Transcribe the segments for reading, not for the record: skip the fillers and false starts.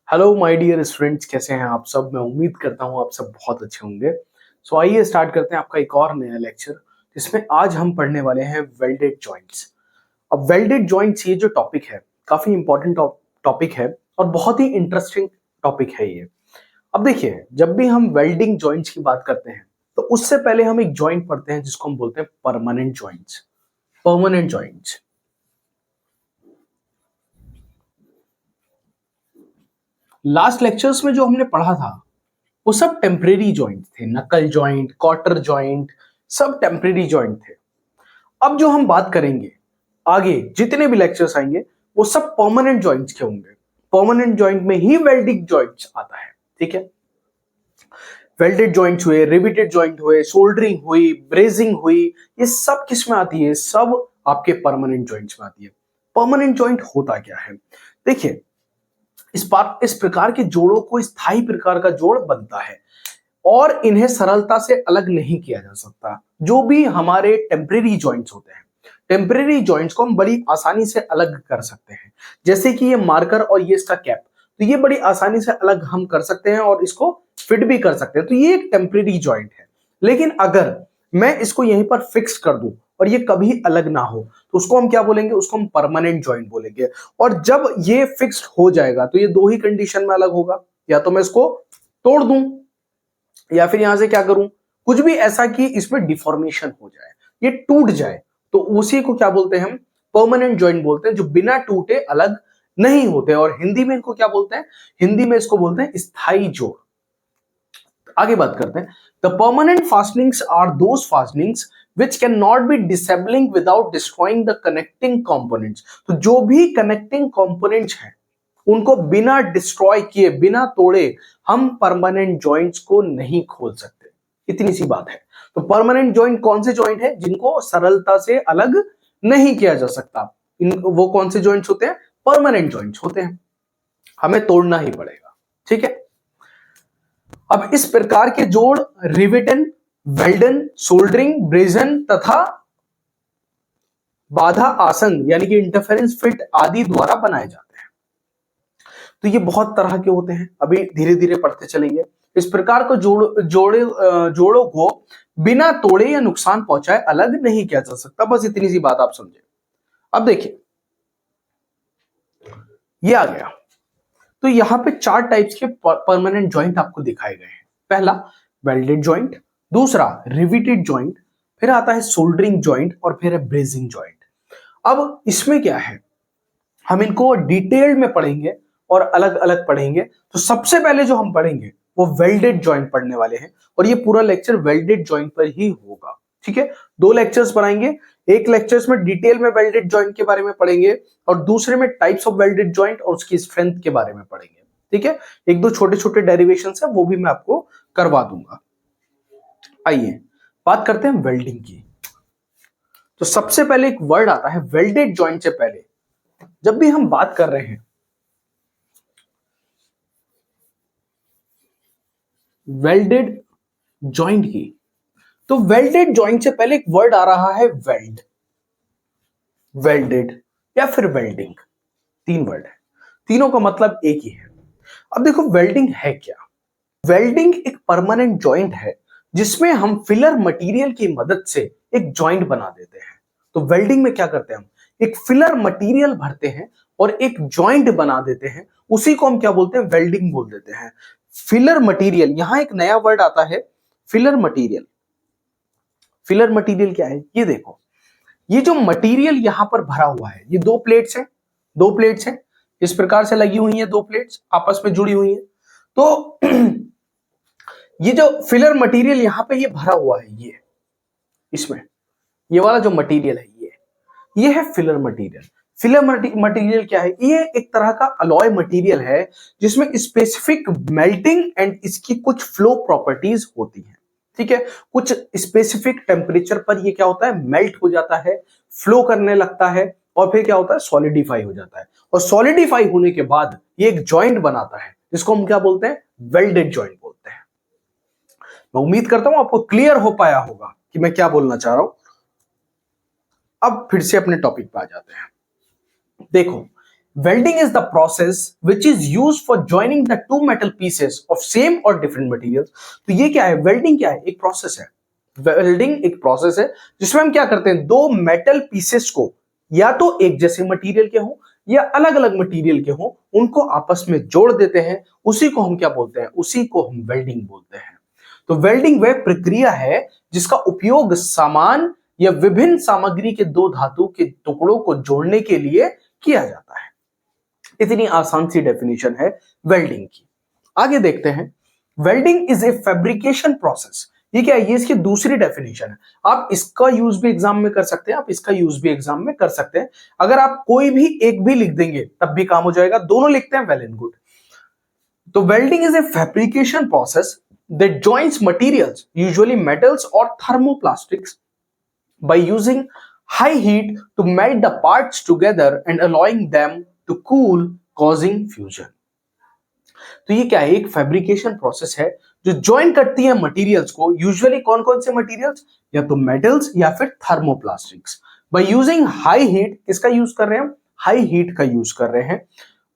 Hello my dear students, कैसे हैं आप सब। मैं उम्मीद करता हूं आप सब बहुत अच्छे होंगे। सो आइए स्टार्ट करते हैं आपका एक और नया लेक्चर, जिसमें आज हम पढ़ने वाले हैं वेल्डेड जॉइंट्स। अब वेल्डेड जॉइंट्स ये जो टॉपिक है काफी इंपॉर्टेंट टॉपिक है और बहुत ही इंटरेस्टिंग टॉपिक है ये। अब देखिए, जब भी हम वेल्डिंग जॉइंट्स की बात करते हैं तो उससे पहले हम एक जॉइंट पढ़ते हैं जिसको हम बोलते हैं permanent joints. Permanent joints last lectures में जो हमने पढ़ा था वो सब टेम्परेरी जॉइंट थे। नकल जॉइंट, क्वार्टर जॉइंट, सब टेम्परेरी जॉइंट थे। अब जो हम बात करेंगे आगे जितने भी लेक्चर्स आएंगे वो सब परमानेंट जॉइंट्स के होंगे। परमानेंट जॉइंट में ही वेल्डिंग जॉइंट्स आता है। ठीक है, वेल्डेड जॉइंट्स हुए, रिवेटेड जॉइंट हुए, सोल्डरिंग हुई, ब्रेजिंग हुई, ये सब किस में आती है? सब आपके परमानेंट जॉइंट्स में आती है। परमानेंट जॉइंट होता क्या है? देखिए, इस प्रकार के जोड़ों को स्थायी प्रकार का जोड़ बनता है और इन्हें सरलता से अलग नहीं किया जा सकता। जो भी हमारे टेम्परेरी जॉइंट्स होते हैं, टेम्परेरी जॉइंट्स को हम बड़ी आसानी से अलग कर सकते हैं। जैसे कि ये मार्कर और ये इसका कैप, तो ये बड़ी आसानी से अलग हम कर सकते हैं और इसको फिट भी कर सकते हैं। तो ये एक टेम्परेरी जॉइंट है। लेकिन अगर मैं इसको यहीं पर फिक्स कर दूं और ये कभी अलग ना हो तो उसको हम क्या बोलेंगे? उसको हम परमानेंट जॉइंट बोलेंगे। और जब ये फिक्स्ड हो जाएगा तो ये दो ही कंडीशन में अलग होगा, या तो मैं इसको तोड़ दूं या फिर यहां से क्या करूं, कुछ भी ऐसा कि इसमें डिफॉर्मेशन हो जाए, ये टूट जाए, तो उसी को क्या बोलते हैं? हम परमानेंट जॉइंट बोलते हैं, जो बिना टूटे अलग नहीं होते। और हिंदी में इनको क्या बोलते हैं? हिंदी में इसको बोलते हैं स्थायी जोड़। आगे बात करते हैं। The permanent fastenings are those fastenings which cannot be disabling without destroying the connecting components। तो जो भी कनेक्टिंग कंपोनेंट्स हैं उनको बिना डिस्ट्रॉय किए, बिना तोड़े हम परमानेंट जॉइंट्स को नहीं खोल सकते। इतनी सी बात है। तो परमानेंट जॉइंट कौन से जॉइंट है? जिनको सरलता से अलग नहीं किया जा सकता। वो कौन से जॉइंट्स होते हैं? परमानेंट जॉइंट्स होते हैं, हमें तोड़ना ही पड़ेगा। ठीक है, अब इस प्रकार के जोड़ रिवेटन, वेल्डन, सोल्डरिंग, ब्रेजन तथा बाधा आसन यानी कि इंटरफेरेंस फिट आदि द्वारा बनाए जाते हैं। तो ये बहुत तरह के होते हैं, अभी धीरे धीरे पढ़ते चलेंगे। इस प्रकार को जोड़ों को बिना तोड़े या नुकसान पहुंचाए अलग नहीं किया जा सकता। बस इतनी सी बात आप समझे। अब देखिए, ये आ गया। तो यहां पे चार टाइप्स के परमानेंट जॉइंट आपको दिखाए गए हैं। पहला वेल्डेड जॉइंट, दूसरा रिवेटेड जॉइंट, फिर आता है सोल्डरिंग जॉइंट और फिर है ब्रेजिंग जॉइंट। अब इसमें क्या है, हम इनको डिटेल में पढ़ेंगे और अलग अलग पढ़ेंगे। तो सबसे पहले जो हम पढ़ेंगे वो वेल्डेड जॉइंट पढ़ने वाले हैं और ये पूरा लेक्चर वेल्डेड जॉइंट पर ही होगा। ठीक है, दो लेक्चर्स बनाएंगे। एक लेक्चर्स में डिटेल में वेल्डेड जॉइंट के बारे में पढ़ेंगे और दूसरे में टाइप्स ऑफ वेल्डेड जॉइंट और उसकी स्ट्रेंथ के बारे में पढ़ेंगे। ठीक है, एक दो छोटे छोटे डेरिवेशन है वो भी मैं आपको करवा दूंगा। आइए बात करते हैं वेल्डिंग की। तो सबसे पहले एक वर्ड आता है वेल्डेड जॉइंट से पहले। जब भी हम बात कर रहे हैं वेल्डेड जॉइंट की, तो वेल्डेड जॉइंट से पहले एक वर्ड आ रहा है वेल्ड, वेल्डेड या फिर वेल्डिंग। तीन वर्ड है, तीनों का मतलब एक ही है। अब देखो वेल्डिंग है क्या। वेल्डिंग एक परमानेंट जॉइंट है जिसमें हम फिलर मटेरियल की मदद से एक जॉइंट बना देते हैं। तो वेल्डिंग में क्या करते हैं? हम एक फिलर मटेरियल भरते हैं और एक जॉइंट बना देते हैं। उसी को हम क्या बोलते हैं? वेल्डिंग बोल देते हैं। फिलर मटेरियल, यहां एक नया वर्ड आता है फिलर मटेरियल। फिलर मटेरियल क्या है? ये देखो, ये जो मटेरियल यहां पर भरा हुआ है, ये दो प्लेट्स हैं, दो प्लेट्स हैं, इस प्रकार से लगी हुई हैं, दो प्लेट्स आपस में जुड़ी हुई हैं। तो ये जो फिलर मटेरियल यहां पे ये भरा हुआ है, ये इसमें ये वाला जो मटेरियल है ये है फिलर मटेरियल। फिलर मटेरियल क्या है? ये एक तरह का अलॉय मटेरियल है जिसमें स्पेसिफिक मेल्टिंग एंड इसकी कुछ फ्लो प्रॉपर्टीज होती हैं। ठीक है, कुछ स्पेसिफिक टेम्परेचर पर ये क्या होता है? मेल्ट हो जाता है, फ्लो करने लगता है और फिर क्या होता है? सॉलिडिफाई हो जाता है। और सॉलिडिफाई होने के बाद ये एक जॉइंट बनाता है जिसको हम क्या बोलते हैं? वेल्डेड जॉइंट बोलते हैं। मैं उम्मीद करता हूं आपको क्लियर हो पाया होगा कि मैं क्या बोलना चाह रहा हूं। अब फिर से अपने टॉपिक पे आ जाते हैं। देखो, welding is the process which is use for joining the two metal pieces of same और डिफरेंट मटेरियल्स। तो ये क्या है, वेल्डिंग क्या है, एक प्रोसेस है। वेल्डिंग एक प्रोसेस है जिसमें हम क्या करते हैं, दो मेटल पीसेस को या तो एक जैसे मटेरियल के हो या अलग अलग मटेरियल के हो, उनको आपस में जोड़ देते हैं, उसी को हम क्या बोलते हैं, उसी को हम वेल्डिंग बोलते हैं। तो वेल्डिंग वह प्रक्रिया है जिसका उपयोग समान या विभिन्न सामग्री के दो धातु के टुकड़ों को जोड़ने के लिए किया जाता है। इतनी आसान सी डेफिनेशन है वेल्डिंग की। आगे देखते हैं, welding is a fabrication process. ये क्या है, ये इसकी दूसरी डेफिनेशन है। आप इसका यूज भी एग्जाम में कर सकते हैं, आप इसका यूज भी एग्जाम में कर सकते हैं। अगर आप कोई भी एक भी लिख देंगे तब भी काम हो जाएगा, दोनों लिखते हैं वेल एंड गुड। तो welding is a fabrication process that joints materials usually metals और thermoplastics by using high heat to melt the parts together and allowing them to cool, causing fusion। तो ये क्या है, एक फैब्रिकेशन प्रोसेस है जो join करती है मटेरियल्स को। यूजुअली कौन कौन से मटेरियल्स, या तो मेटल्स या फिर thermoplastics. By using high heat, किसका यूज कर रहे हैं हम, हाई हीट का यूज कर रहे हैं।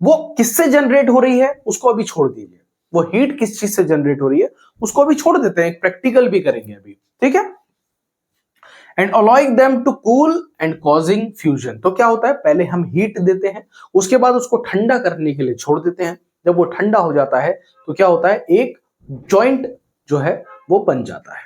वो किससे जनरेट हो रही है उसको अभी छोड़ दीजिए, वो हीट किस चीज से जनरेट हो रही है उसको अभी छोड़ देते हैं, एक प्रैक्टिकल भी करेंगे अभी, ठीक है। And allowing them to cool and causing fusion. तो क्या होता है, पहले हम हीट देते हैं, उसके बाद उसको ठंडा करने के लिए छोड़ देते हैं। जब वो ठंडा हो जाता है तो क्या होता है, एक जॉइंट जो है वो बन जाता है।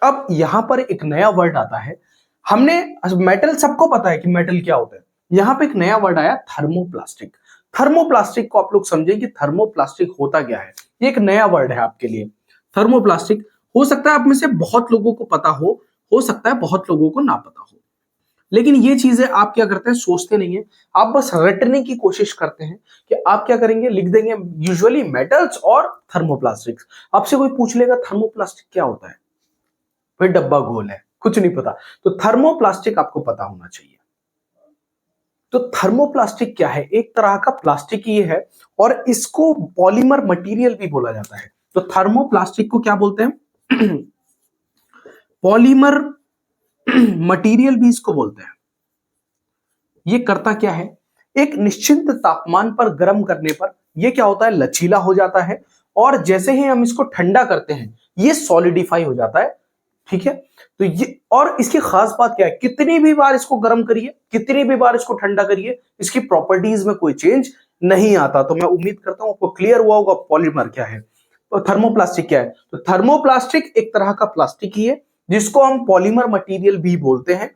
अब यहां पर एक नया वर्ड आता है, हमने मेटल सबको पता है कि मेटल क्या होता है, यहां पे एक नया वर्ड आया थर्मोप्लास्टिक। थर्मोप्लास्टिक को आप लोग समझें कि थर्मोप्लास्टिक होता क्या है, ये एक नया वर्ड है आपके लिए। थर्मोप्लास्टिक हो सकता है आप में से बहुत लोगों को पता हो सकता है बहुत लोगों को ना पता हो, लेकिन ये चीजें आप क्या करते हैं, सोचते नहीं है, आप बस रटने की कोशिश करते हैं कि आप क्या करेंगे, लिख देंगे यूजुअली मेटल्स और थर्मोप्लास्टिक्स। आपसे कोई पूछ लेगा थर्मोप्लास्टिक क्या होता है, भाई डब्बा गोल है, कुछ नहीं पता। तो थर्मोप्लास्टिक आपको पता होना चाहिए। तो थर्मोप्लास्टिक क्या है, एक तरह का प्लास्टिक ही है और इसको पॉलीमर मटेरियल भी बोला जाता है। तो थर्मोप्लास्टिक को क्या बोलते हैं पॉलीमर मटेरियल भी इसको बोलते हैं। ये करता क्या है, एक निश्चित तापमान पर गर्म करने पर ये क्या होता है, लचीला हो जाता है, और जैसे ही हम इसको ठंडा करते हैं ये सॉलिडिफाई हो जाता है, ठीक है। तो ये, और इसकी खास बात क्या है, कितनी भी बार इसको गर्म करिए, कितनी भी बार इसको ठंडा करिए, इसकी प्रॉपर्टीज में कोई चेंज नहीं आता। तो मैं उम्मीद करता हूं आपको क्लियर हुआ होगा पॉलीमर क्या है, तो थर्मोप्लास्टिक क्या है। तो थर्मोप्लास्टिक एक तरह का प्लास्टिक ही है जिसको हम पॉलीमर मटेरियल भी बोलते हैं।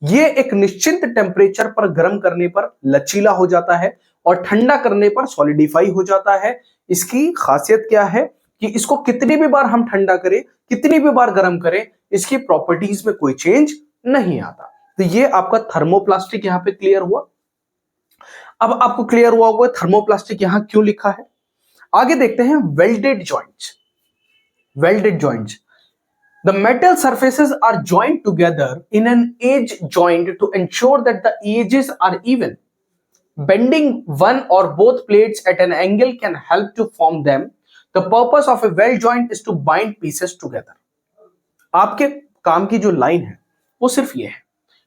ये एक निश्चित टेम्परेचर पर गर्म करने पर लचीला हो जाता है और ठंडा करने पर सॉलिडिफाई हो जाता है। इसकी खासियत क्या है कि इसको कितनी भी बार हम ठंडा करें, कितनी भी बार गर्म करें, इसकी प्रॉपर्टीज में कोई चेंज नहीं आता। तो ये आपका थर्मोप्लास्टिक यहां पे क्लियर हुआ। अब आपको क्लियर हुआ होगा थर्मोप्लास्टिक यहां क्यों लिखा है। आगे देखते हैं welded joints. Welded joints, the metal surfaces are joined together in an edge joint to ensure that the edges are even. Bending one or both plates at an angle can help to form them. The purpose of a weld joint is to bind pieces together. आपके काम की जो line है वो सिर्फ ये है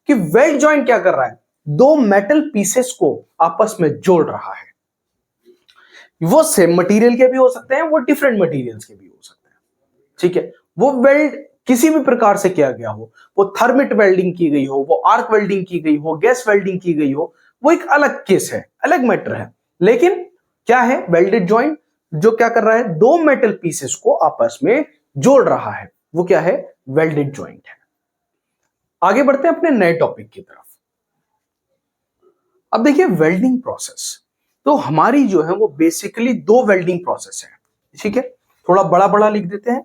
कि वेल्ड जॉइंट क्या कर रहा है, दो मेटल पीसेस को आपस में जोड़ रहा है। वो सेम मटेरियल के भी हो सकते हैं, वो डिफरेंट मटेरियल्स के भी हो सकते हैं, ठीक है। वो वेल्ड किसी भी प्रकार से किया गया हो, वो थर्मिट वेल्डिंग की गई हो, वो आर्क वेल्डिंग की गई हो, गैस वेल्डिंग की गई हो, वो एक अलग केस है, अलग मैटर है। लेकिन क्या है, वेल्डेड जॉइंट जो क्या कर रहा है, दो मेटल पीसेस को आपस में जोड़ रहा है, वो क्या है, वेल्डेड जॉइंट है। आगे बढ़ते हैं अपने नए टॉपिक की तरफ। अब देखिए वेल्डिंग प्रोसेस, तो हमारी जो है वो बेसिकली दो वेल्डिंग प्रोसेस है, ठीक है। थोड़ा बड़ा बड़ा लिख देते हैं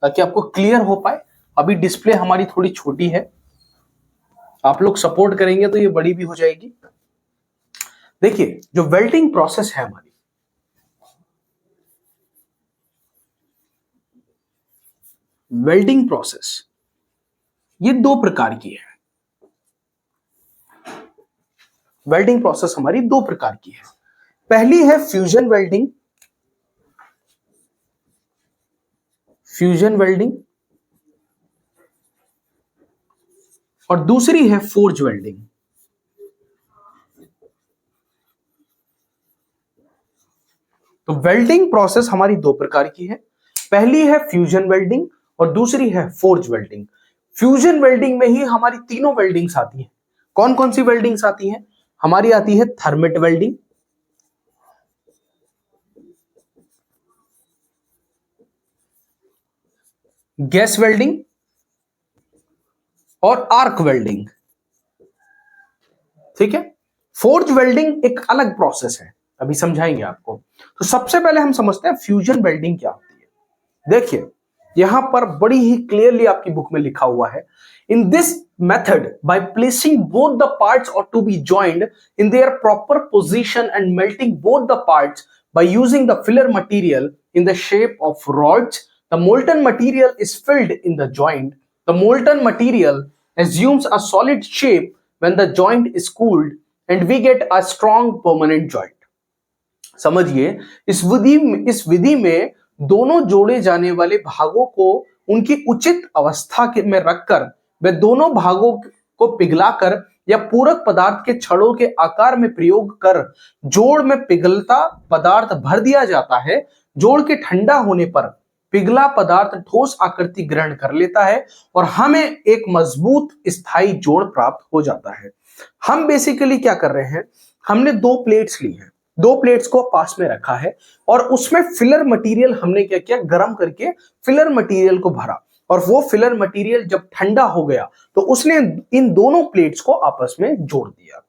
ताकि आपको क्लियर हो पाए। अभी डिस्प्ले हमारी थोड़ी छोटी है, आप लोग सपोर्ट करेंगे तो ये बड़ी भी हो जाएगी। देखिए जो वेल्डिंग प्रोसेस है हमारी, वेल्डिंग प्रोसेस ये दो प्रकार की है। वेल्डिंग प्रोसेस हमारी दो प्रकार की है। पहली है फ्यूजन वेल्डिंग, फ्यूजन वेल्डिंग, और दूसरी है फोर्ज वेल्डिंग। तो वेल्डिंग प्रोसेस हमारी दो प्रकार की है। पहली है फ्यूजन वेल्डिंग और दूसरी है फोर्ज वेल्डिंग। फ्यूजन वेल्डिंग में ही हमारी तीनों वेल्डिंग्स आती हैं। कौन कौन सी वेल्डिंग्स आती हैं? हमारी आती है थर्मिट वेल्डिंग, गैस वेल्डिंग और आर्क वेल्डिंग। ठीक है। फोर्ज वेल्डिंग एक अलग प्रोसेस है, अभी समझाएंगे आपको। तो सबसे पहले हम समझते हैं फ्यूजन वेल्डिंग क्या होती है। देखिए यहां पर बड़ी ही क्लियरली आपकी बुक में लिखा हुआ है, in this method by placing both the parts और to be joined in their proper position and melting both the parts by using the filler material in the shape of rods, the molten material is filled in the joint. The molten material assumes a solid shape when the joint is cooled and we get a strong permanent joint. समझिए, इस विधि में दोनों जोड़े जाने वाले भागों को उनकी उचित अवस्था में रखकर वे दोनों भागों को पिघलाकर या पूरक पदार्थ के छड़ों के आकार में प्रयोग कर जोड़ में पिघलता पदार्थ भर दिया जाता है। जोड़ के ठंडा होने पर पिघला पदार्थ ठोस आकृति ग्रहण कर लेता है और हमें एक मजबूत स्थायी जोड़ प्राप्त हो जाता है। हम बेसिकली क्या कर रहे हैं, हमने दो प्लेट्स ली हैं, दो प्लेट्स को पास में रखा है और उसमें फिलर मटेरियल हमने क्या किया, गर्म करके फिलर मटेरियल को भरा और वो फिलर मटेरियल जब ठंडा हो गया तो उसने इन दोनों प्लेट्स को आपस में जोड़ दिया।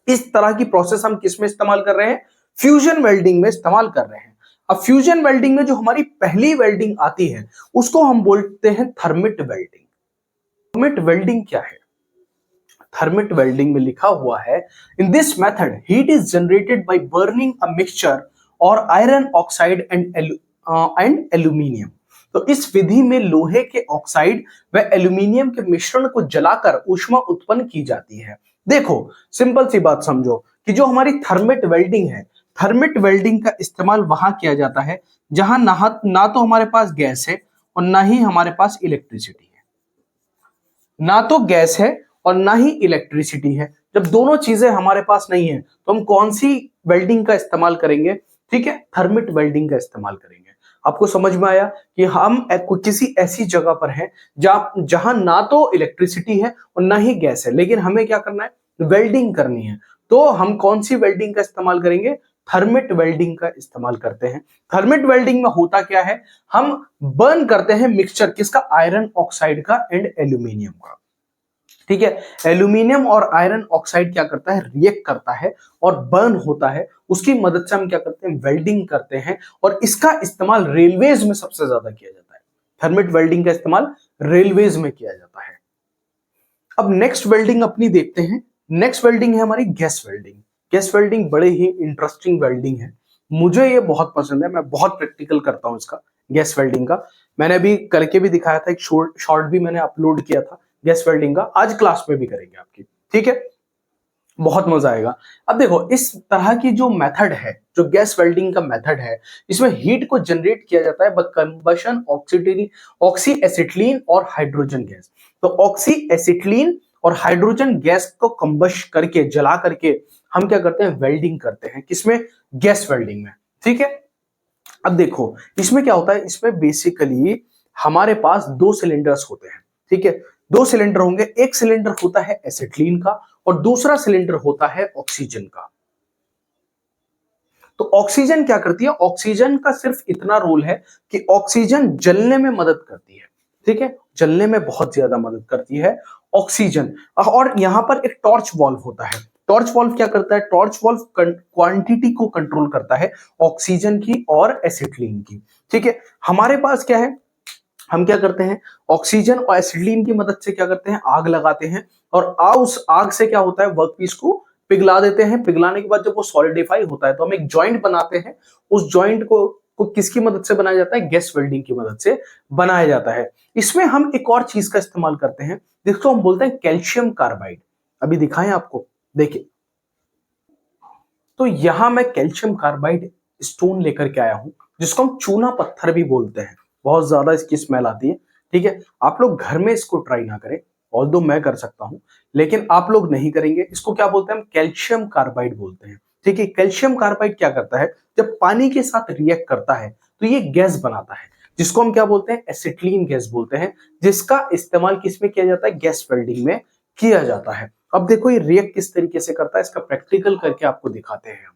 इस तरह की प्रोसेस हम किस में इस्तेमाल कर रहे हैं? फ्यूजन वेल्डिंग में इस्तेमाल कर रहे हैं। अब फ्यूजन वेल्डिंग में जो हमारी पहली वेल्डिंग आती है उसको हम बोलते हैं थर्मिट वेल्डिंग। थर्मिट वेल्डिंग क्या है? थर्मिट वेल्डिंग में लिखा हुआ है, in this method heat is generated by burning a mixture और आयरन ऑक्साइड एंड एल्यूमिनियम। तो इस विधि में लोहे के ऑक्साइड व एल्यूमिनियम के मिश्रण को जलाकर ऊष्मा उत्पन्न की जाती है। देखो सिंपल सी बात समझो कि जो हमारी थर्मिट वेल्डिंग है, थर्मिट वेल्डिंग का इस्तेमाल वहां किया जाता है जहां ना तो हमारे पास गैस है और ना ही हमारे पास इलेक्ट्रिसिटी है। ना तो गैस है और ना ही इलेक्ट्रिसिटी है। जब दोनों चीजें हमारे पास नहीं है तो हम कौन सी वेल्डिंग का इस्तेमाल करेंगे? ठीक है, थर्मिट वेल्डिंग का इस्तेमाल करेंगे। आपको समझ में आया कि हम किसी ऐसी जगह पर हैं जहां ना तो इलेक्ट्रिसिटी है और ना ही गैस है, लेकिन हमें क्या करना है? वेल्डिंग करनी है। तो हम कौन सी वेल्डिंग का इस्तेमाल करेंगे? थर्मिट वेल्डिंग का इस्तेमाल करते हैं। थर्मिट वेल्डिंग में होता क्या है, हम बर्न करते हैं मिक्सचर किसका? आयरन ऑक्साइड का एंड एल्यूमिनियम का। ठीक है, एल्यूमिनियम और आयरन ऑक्साइड क्या करता है? रिएक्ट करता है और बर्न होता है। उसकी मदद से हम क्या करते हैं? वेल्डिंग करते हैं और इसका इस्तेमाल रेलवेज में सबसे ज्यादा किया जाता है। थर्मिट वेल्डिंग का इस्तेमाल रेलवेज में किया जाता है। अब नेक्स्ट वेल्डिंग अपनी देखते हैं। नेक्स्ट वेल्डिंग है हमारी गैस वेल्डिंग। गैस वेल्डिंग बड़े ही इंटरेस्टिंग वेल्डिंग है, मुझे ये बहुत पसंद है, मैं बहुत प्रैक्टिकल करता हूं इसका, गैस वेल्डिंग का। मैंने अभी करके भी दिखाया था, एक शॉर्ट भी मैंने अपलोड किया था गैस वेल्डिंग का, आज क्लास में भी करेंगे आपकी। ठीक है, बहुत मजा आएगा। अब देखो इस तरह की जो मेथड है, जो गैस वेल्डिंग का मेथड है, इसमें हीट को जनरेट किया जाता है बाय कंबशन ऑक्सी एसिटिलीन और हाइड्रोजन गैस। तो ऑक्सी एसिटिलीन और हाइड्रोजन गैस को कंबश करके, जला करके हम क्या करते हैं? वेल्डिंग करते हैं। किसमें? गैस वेल्डिंग में। ठीक है, अब देखो इसमें क्या होता है, इसमें बेसिकली हमारे पास दो सिलेंडर्स होते हैं। ठीक है, दो सिलेंडर होंगे, एक सिलेंडर होता है एसिटिलीन का और दूसरा सिलेंडर होता है ऑक्सीजन का। तो ऑक्सीजन क्या करती है? ऑक्सीजन का सिर्फ इतना रोल है कि ऑक्सीजन जलने में मदद करती है। ठीक है, जलने में बहुत ज्यादा मदद करती है ऑक्सीजन। और यहां पर एक टॉर्च वॉल्व होता है। टॉर्च वॉल्व क्या करता है? टॉर्च वॉल्व क्वांटिटी को कंट्रोल करता है ऑक्सीजन की और एसिटिलीन की। ठीक है, हमारे पास क्या है, हम क्या करते हैं? ऑक्सीजन और एसिटिलीन की मदद से क्या करते हैं? आग लगाते हैं और उस आग से क्या होता है? वर्कपीस को पिघला देते हैं। पिघलाने के बाद जब वो सॉलिडिफाई होता है तो हम एक जॉइंट बनाते हैं। उस जॉइंट को किसकी मदद से बनाया जाता है? गैस वेल्डिंग की मदद से बनाया जाता है। इसमें हम एक और चीज का इस्तेमाल करते हैं जिसको हम बोलते हैं कैल्शियम कार्बाइड। अभी दिखाएं आपको, देखिए। तो यहां मैं कैल्शियम कार्बाइड स्टोन लेकर के आया हूं, जिसको हम चूना पत्थर भी बोलते हैं। बहुत ज्यादा इसकी स्मेल आती है। ठीक है, आप लोग घर में इसको ट्राई ना करें, ऑल्दो मैं कर सकता हूं, लेकिन आप लोग नहीं करेंगे। इसको क्या बोलते हैं? हम कैल्शियम कार्बाइड बोलते हैं। ठीक है। कैल्शियम कार्बाइड क्या करता है, जब पानी के साथ रिएक्ट करता है तो ये गैस बनाता है, जिसको हम क्या बोलते हैं, एसिटिलीन गैस बोलते हैं, जिसका इस्तेमाल किसमें किया जाता है, गैस वेल्डिंग में किया जाता है। अब देखो ये रिएक्ट किस तरीके से करता है, इसका प्रैक्टिकल करके आपको दिखाते हैं हम।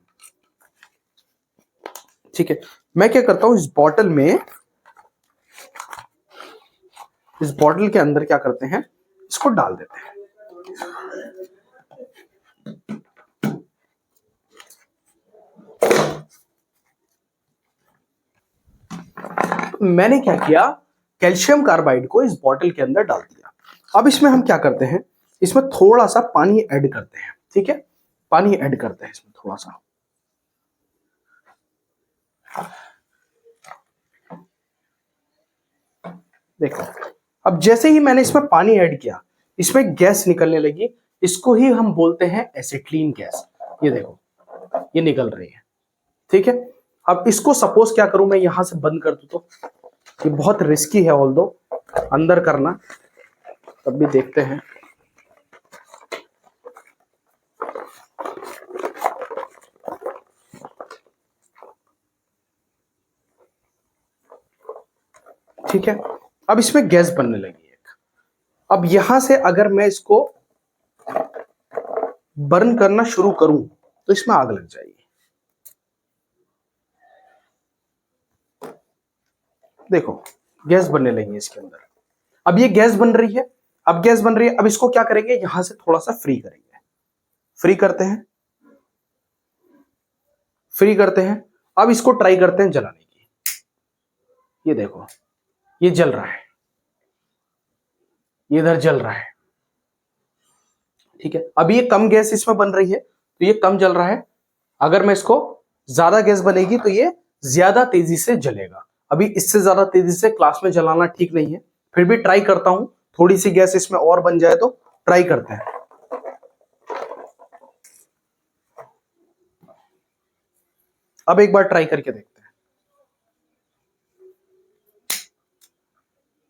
ठीक है, मैं क्या करता हूं, इस बॉटल के अंदर क्या करते हैं, इसको डाल देते हैं। मैंने क्या किया, कैल्शियम कार्बाइड को इस बॉटल के अंदर डाल दिया। अब इसमें हम क्या करते हैं, इसमें थोड़ा सा पानी ऐड करते हैं। ठीक है, पानी ऐड करते हैं इसमें थोड़ा सा। देखो, अब जैसे ही मैंने इसमें पानी ऐड किया, इसमें गैस निकलने लगी, इसको ही हम बोलते हैं एसिटिलीन गैस। ये देखो, ये निकल रही है। ठीक है, अब इसको सपोज क्या करूं मैं, यहां से बंद कर दूं तो ये बहुत रिस्की है, ऑल्दो अंदर करना, तब भी देखते हैं। ठीक है, अब इसमें गैस बनने लगी एक। अब यहां से अगर मैं इसको बर्न करना शुरू करूं तो इसमें आग लग जाएगी। देखो, गैस बनने लगी है इसके अंदर। अब ये गैस बन रही है, अब गैस बन रही है, अब इसको क्या करेंगे, यहां से थोड़ा सा फ्री करेंगे। फ्री करते हैं, फ्री करते हैं। अब इसको ट्राई करते हैं जलाने की। ये देखो, ये जल रहा है, ये इधर जल रहा है। ठीक है, अब ये कम गैस इसमें बन रही है तो ये कम जल रहा है। अगर मैं इसको, ज्यादा गैस बनेगी तो ये ज्यादा तेजी से जलेगा। अभी इससे ज्यादा तेजी से क्लास में जलाना ठीक नहीं है, फिर भी ट्राई करता हूं, थोड़ी सी गैस इसमें और बन जाए तो ट्राई करते हैं। अब एक बार ट्राई करके देखते हैं।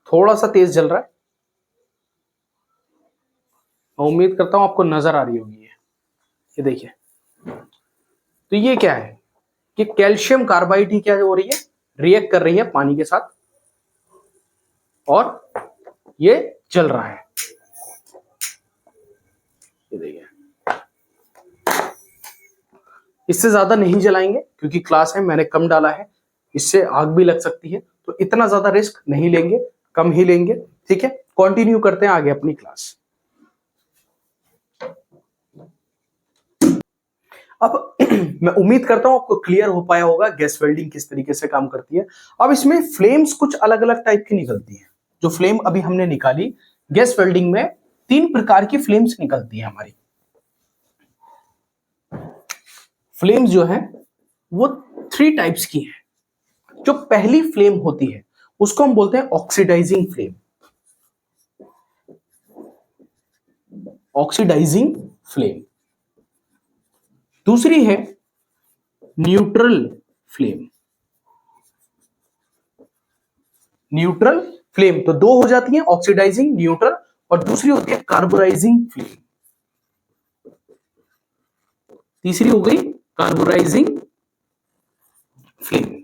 थोड़ा सा तेज जल रहा है, मैं उम्मीद करता हूं आपको नजर आ रही होगी। ये देखिए, तो ये क्या है कि कैल्शियम कार्बाइड ही क्या हो रही है, रिएक्ट कर रही है पानी के साथ और ये जल रहा है। ये देखिए, इससे ज्यादा नहीं जलाएंगे क्योंकि क्लास है, मैंने कम डाला है, इससे आग भी लग सकती है, तो इतना ज्यादा रिस्क नहीं लेंगे, कम ही लेंगे। ठीक है, कंटिन्यू करते हैं आगे अपनी क्लास। अब मैं उम्मीद करता हूं आपको क्लियर हो पाया होगा गैस वेल्डिंग किस तरीके से काम करती है। अब इसमें फ्लेम्स कुछ अलग अलग टाइप की निकलती हैं। जो फ्लेम अभी हमने निकाली, गैस वेल्डिंग में 3 प्रकार की फ्लेम्स निकलती है हमारी। फ्लेम्स जो है वो 3 टाइप्स की है। जो पहली फ्लेम होती है उसको हम बोलते हैं ऑक्सीडाइजिंग फ्लेम, ऑक्सीडाइजिंग फ्लेम। दूसरी है न्यूट्रल फ्लेम, न्यूट्रल फ्लेम तो 2 हो जाती हैं, ऑक्सीडाइजिंग, न्यूट्रल, और दूसरी होती है कार्बोराइजिंग फ्लेम। तीसरी हो गई कार्बोराइजिंग फ्लेम।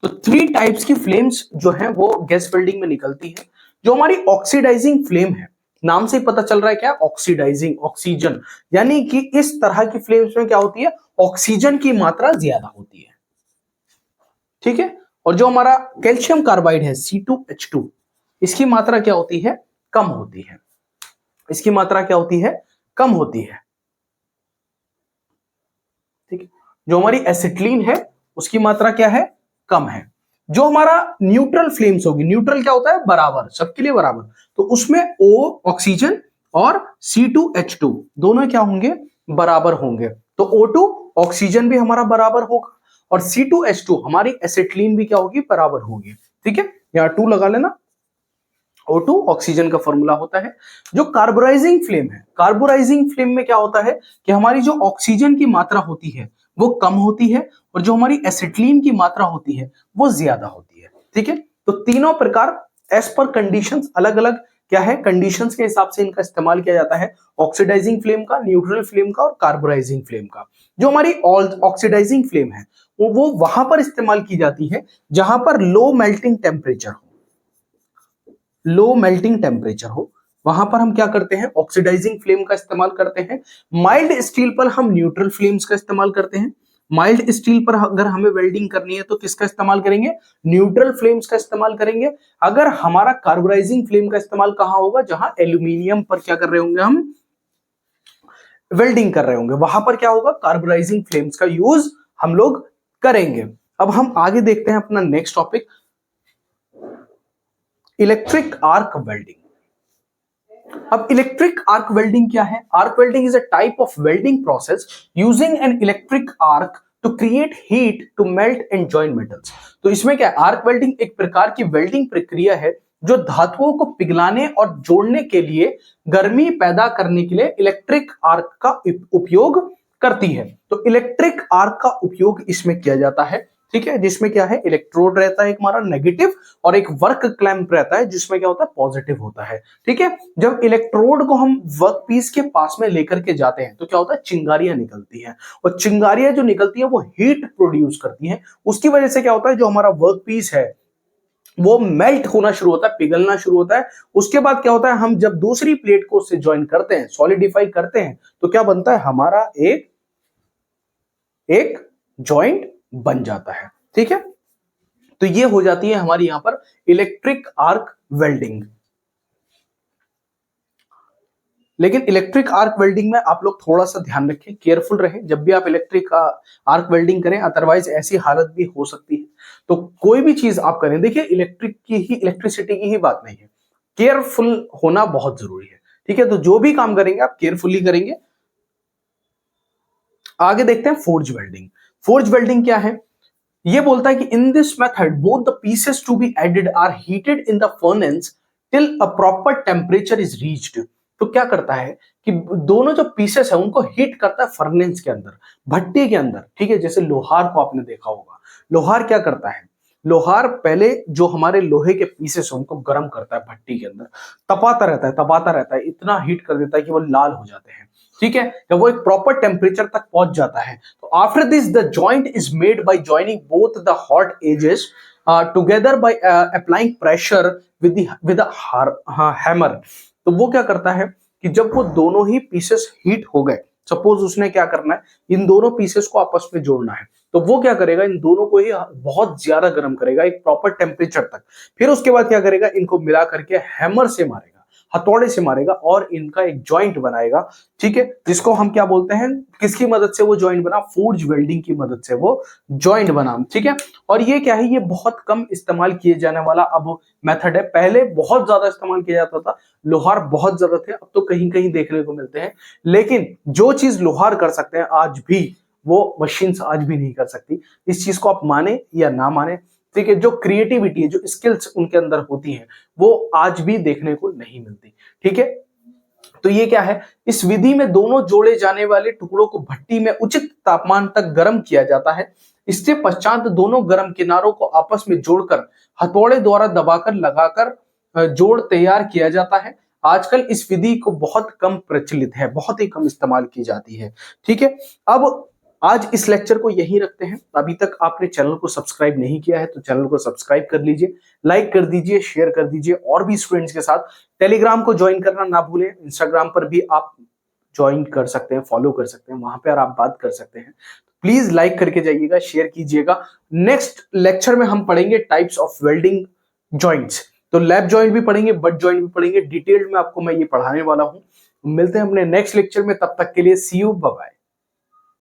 तो 3 टाइप्स की फ्लेम्स जो है वो गैस वेल्डिंग में निकलती है। जो हमारी ऑक्सीडाइजिंग फ्लेम है, नाम से ही पता चल रहा है क्या, ऑक्सीडाइजिंग, ऑक्सीजन, यानी कि इस तरह की फ्लेम्स में क्या होती है, ऑक्सीजन की मात्रा ज्यादा होती है। ठीक है, और जो हमारा कैल्शियम कार्बाइड है C2H2, इसकी मात्रा क्या होती है, कम होती है। इसकी मात्रा क्या होती है, कम होती है। ठीक है, जो हमारी एसिटिलीन है उसकी मात्रा क्या है, कम है। जो हमारा न्यूट्रल फ्लेम्स होगी, न्यूट्रल क्या होता है, बराबर, सबके लिए बराबर, तो उसमें O ऑक्सीजन और C2H2 दोनों क्या होंगे, बराबर होंगे। तो O2 ऑक्सीजन भी हमारा बराबर होगा और C2H2 हमारी एसिटिलीन भी क्या होगी, बराबर होगी। ठीक है, यहां 2 लगा लेना। O2 ऑक्सीजन का फॉर्मूला होता है। जो कार्बोराइजिंग फ्लेम है, कार्बोराइजिंग फ्लेम में क्या होता है कि हमारी जो ऑक्सीजन की मात्रा होती है वो कम होती है और जो हमारी एसिटिलीन की मात्रा होती है वो ज्यादा होती है। ठीक है, तो तीनों प्रकार एज पर कंडीशंस, अलग अलग क्या है, कंडीशंस के हिसाब से इनका इस्तेमाल किया जाता है, ऑक्सीडाइजिंग फ्लेम का, न्यूट्रल फ्लेम का और कार्बोराइजिंग फ्लेम का। जो हमारी ऑक्सीडाइजिंग फ्लेम है वो वहां पर इस्तेमाल की जाती है जहां पर लो मेल्टिंग टेम्परेचर हो, वहां पर हम क्या करते हैं, ऑक्सीडाइजिंग फ्लेम का इस्तेमाल करते हैं। माइल्ड स्टील पर हम न्यूट्रल फ्लेम्स का इस्तेमाल करते हैं। माइल्ड स्टील पर अगर हमें वेल्डिंग करनी है तो किसका इस्तेमाल करेंगे, न्यूट्रल फ्लेम्स का इस्तेमाल करेंगे। अगर हमारा कार्बोराइजिंग फ्लेम का इस्तेमाल कहां होगा, जहां एल्यूमिनियम पर क्या कर रहे होंगे, हम वेल्डिंग कर रहे होंगे, वहां पर क्या होगा, कार्बोराइजिंग फ्लेम्स का यूज हम लोग करेंगे। अब हम आगे देखते हैं अपना next topic, electric arc welding. अब इलेक्ट्रिक आर्क वेल्डिंग क्या है? Arc welding is a type of welding process using an electric arc to create heat to melt and join metals. तो इसमें क्या है, आर्क वेल्डिंग एक प्रकार की वेल्डिंग प्रक्रिया है जो धातुओं को पिघलाने और जोड़ने के लिए, गर्मी पैदा करने के लिए इलेक्ट्रिक आर्क का उपयोग करती है। तो इलेक्ट्रिक आर्क का उपयोग इसमें किया जाता है, ठीक है, जिसमें क्या है, इलेक्ट्रोड रहता है एक हमारा नेगेटिव और एक वर्क क्लैंप रहता है जिसमें क्या होता है, पॉजिटिव होता है, ठीक है। जब इलेक्ट्रोड को हम वर्क पीस के पास में लेकर के जाते हैं तो क्या होता है, चिंगारियां निकलती हैं, और चिंगारियां जो निकलती है वो हीट प्रोड्यूस करती हैं। उसकी वजह से क्या होता है, जो हमारा वर्क पीस है वो मेल्ट होना शुरू होता है, पिघलना शुरू होता है। उसके बाद क्या होता है, हम जब दूसरी प्लेट को उससे ज्वाइन करते हैं, सॉलिडिफाई करते हैं, तो क्या बनता है, हमारा एक जॉइंट बन जाता है, ठीक है। तो ये हो जाती है हमारी यहां पर इलेक्ट्रिक आर्क वेल्डिंग। लेकिन इलेक्ट्रिक आर्क वेल्डिंग में आप लोग थोड़ा सा ध्यान रखें, केयरफुल रहें जब भी आप इलेक्ट्रिक आर्क वेल्डिंग करें, अदरवाइज ऐसी हालत भी हो सकती है। तो कोई भी चीज आप करें, देखिए इलेक्ट्रिसिटी की ही बात नहीं है, केयरफुल होना बहुत जरूरी है, ठीक है। तो जो भी काम करेंगे आप केयरफुली करेंगे। आगे देखते हैं फोर्ज वेल्डिंग। फोर्ज वेल्डिंग क्या है, ये बोलता है कि in this method both the pieces to be added are heated in the furnace till a proper temperature is reached. तो क्या करता है कि दोनों जो पीसेस है उनको हीट करता है फर्नेस के अंदर, भट्टी के अंदर, ठीक है। जैसे लोहार को आपने देखा होगा, लोहार क्या करता है, लोहार पहले जो हमारे लोहे के पीसेस है उनको गर्म करता है भट्टी के अंदर, तपाता रहता है, इतना हीट कर देता है कि वो लाल हो जाते हैं, ठीक है। जब वो एक प्रॉपर टेम्परेचर तक पहुंच जाता है तो after this the joint is made by joining both the hot edges together by applying pressure with hammer. तो वो क्या करता है कि जब वो दोनों ही पीसेस हीट हो गए, सपोज उसने क्या करना है, इन दोनों पीसेस को आपस में जोड़ना है, तो वो क्या करेगा, इन दोनों को ही बहुत ज्यादा गर्म करेगा एक प्रॉपर टेम्परेचर तक। फिर उसके बाद क्या करेगा, इनको मिला करके हैमर से मारेगा, हथौड़े से मारेगा और इनका एक जॉइंट बनाएगा, ठीक है। जिसको हम क्या बोलते हैं, किसकी मदद से वो जॉइंट बना, फोर्ज वेल्डिंग की मदद से वो जॉइंट बना, ठीक है। और ये क्या है, ये बहुत कम इस्तेमाल किए जाने वाला अब मेथड है। पहले बहुत ज्यादा इस्तेमाल किया जाता था, लोहार बहुत ज्यादा थे, अब तो कहीं कहीं देखने को मिलते हैं। लेकिन जो चीज लोहार कर सकते हैं आज भी, वो मशीन्स आज भी नहीं कर सकती। इस चीज को आप माने या ना माने, ठीक है, जो क्रिएटिविटी है, जो स्किल्स उनके अंदर होती हैं, वो आज भी देखने को नहीं मिलती, ठीक है। तो ये क्या है, इस विधि में दोनों जोड़े जाने वाले टुकड़ों को भट्टी में उचित तापमान तक गर्म किया जाता है। इसके पश्चात दोनों गर्म किनारों को आपस में जोड़कर हथौड़े द्वारा दबाकर लगाकर जोड़ तैयार किया जाता है। आजकल इस विधि को बहुत कम प्रचलित है, बहुत ही कम इस्तेमाल की जाती है, ठीक है। अब आज इस लेक्चर को यहीं रखते हैं। अभी तक आपने चैनल को सब्सक्राइब नहीं किया है तो चैनल को सब्सक्राइब कर लीजिए, लाइक कर दीजिए, शेयर कर दीजिए और भी स्टूडेंट्स के साथ। टेलीग्राम को ज्वाइन करना ना भूलें, इंस्टाग्राम पर भी आप ज्वाइन कर सकते हैं, फॉलो कर सकते हैं, वहां पर आप बात कर सकते हैं। प्लीज लाइक करके जाइएगा, शेयर कीजिएगा। नेक्स्ट लेक्चर में हम पढ़ेंगे टाइप्स ऑफ वेल्डिंग जॉइंट्स। तो लैप जॉइंट भी पढ़ेंगे, बट जॉइंट भी पढ़ेंगे, डिटेल्ड में आपको मैं ये पढ़ाने वाला हूं। मिलते हैं अपने नेक्स्ट लेक्चर में, तब तक के लिए सी यू, बाय बाय।